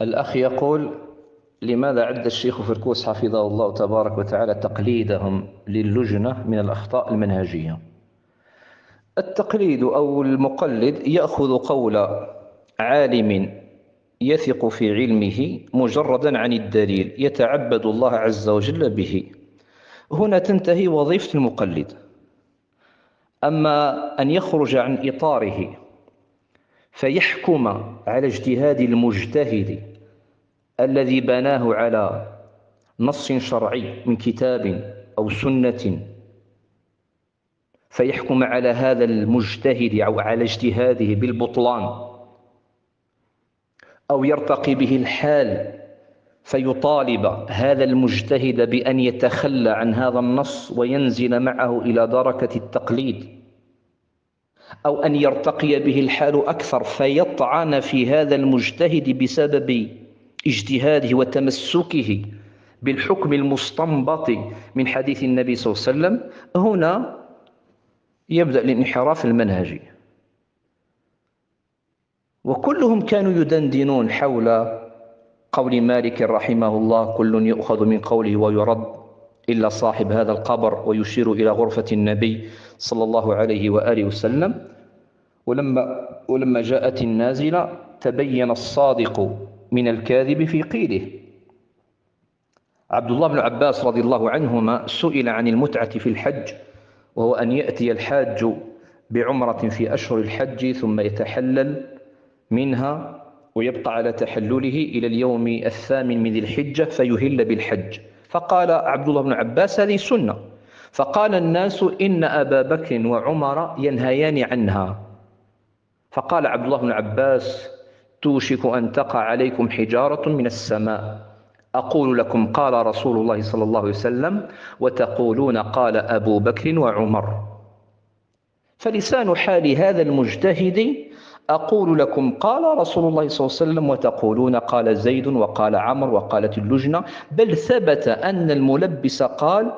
الأخ يقول: لماذا عد الشيخ فركوس حفظه الله تبارك وتعالى تقليدهم للجنة من الأخطاء المنهجية؟ التقليد أو المقلد يأخذ قول عالم يثق في علمه مجردا عن الدليل يتعبد الله عز وجل به. هنا تنتهي وظيفة المقلد. أما أن يخرج عن إطاره فيحكم على اجتهاد المجتهد الذي بناه على نص شرعي من كتاب أو سنة، فيحكم على هذا المجتهد أو على اجتهاده بالبطلان، أو يرتقي به الحال فيطالب هذا المجتهد بأن يتخلى عن هذا النص وينزل معه إلى دركة التقليد، أو أن يرتقي به الحال أكثر فيطعن في هذا المجتهد بسبب اجتهاده وتمسكه بالحكم المستنبط من حديث النبي صلى الله عليه وسلم. هنا يبدأ الانحراف المنهجي. وكلهم كانوا يدندنون حول قول مالك رحمه الله: كل يؤخذ من قوله ويرد إلا صاحب هذا القبر، ويشير إلى غرفة النبي صلى الله عليه وآله وسلم. ولما جاءت النازلة تبين الصادق من الكاذب في قيله. عبد الله بن عباس رضي الله عنهما سئل عن المتعة في الحج، وهو أن يأتي الحاج بعمرة في أشهر الحج ثم يتحلل منها ويبقى على تحلله إلى اليوم الثامن من ذي الحجة فيهل بالحج. فقال عبد الله بن عباس: هذه سنة. فقال الناس: إن أبا بكر وعمر ينهيان عنها. فقال عبد الله بن عباس: توشك أن تقع عليكم حجارة من السماء، أقول لكم قال رسول الله صلى الله عليه وسلم، وتقولون قال أبو بكر وعمر. فلسان حال هذا المجتهد: أقول لكم قال رسول الله صلى الله عليه وسلم، وتقولون قال زيد وقال عمرو وقالت اللجنة. بل ثبت أن الملبس قال: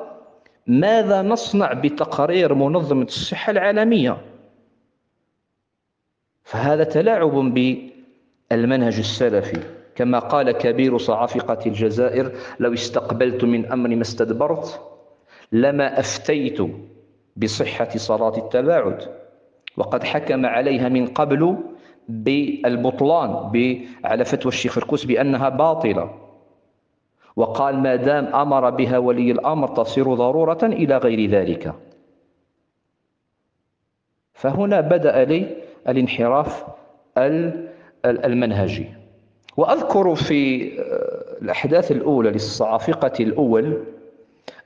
ماذا نصنع بتقرير منظمة الصحة العالمية؟ فهذا تلاعب بالمنهج السلفي. كما قال كبير صعافقة الجزائر: لو استقبلت من أمري ما استدبرت لما أفتيت بصحة صلاة التباعد. وقد حكم عليها من قبل بالبطلان على فتوى الشيخ فركوس بأنها باطلة، وقال: ما دام أمر بها ولي الأمر تصير ضرورة إلى غير ذلك. فهنا بدأ لي الانحراف المنهجي. وأذكر في الأحداث الأولى للصعافقة الأول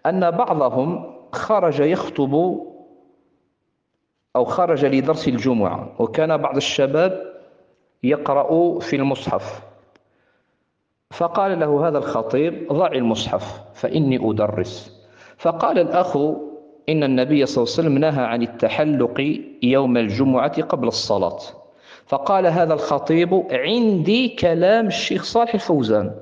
أن بعضهم خرج يخطب أو خرج لدرس الجمعة، وكان بعض الشباب يقرأ في المصحف، فقال له هذا الخطيب: ضع المصحف فإني أدرس. فقال الأخ: إن النبي صلى الله عليه وسلم نهى عن التحلق يوم الجمعة قبل الصلاة. فقال هذا الخطيب: عندي كلام الشيخ صالح الفوزان.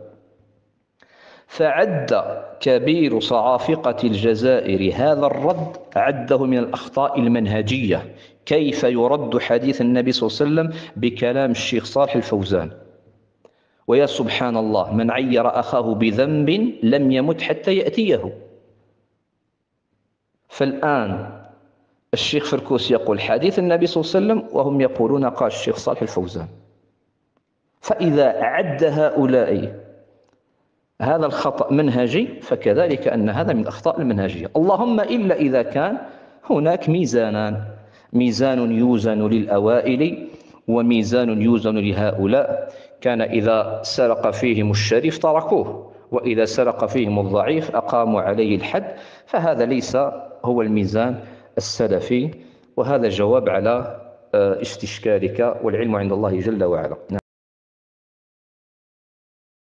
فعد كبير صعافقة الجزائر هذا الرد، عده من الأخطاء المنهجية. كيف يرد حديث النبي صلى الله عليه وسلم بكلام الشيخ صالح الفوزان؟ ويا سبحان الله، من عير أخاه بذنب لم يمت حتى يأتيه. فالآن الشيخ فركوس يقول حديث النبي صلى الله عليه وسلم، وهم يقولون قال الشيخ صالح الفوزان. فإذا عد هؤلاء هذا الخطأ منهجي، فكذلك أن هذا من الأخطاء المنهجية. اللهم إلا إذا كان هناك ميزانان: ميزان يوزن للأوائل وميزان يوزن لهؤلاء. كان إذا سرق فيهم الشريف تركوه، وإذا سرق فيهم الضعيف أقاموا عليه الحد. فهذا ليس هو الميزان السلفي. وهذا جواب على استشكالك، والعلم عند الله جل وعلا.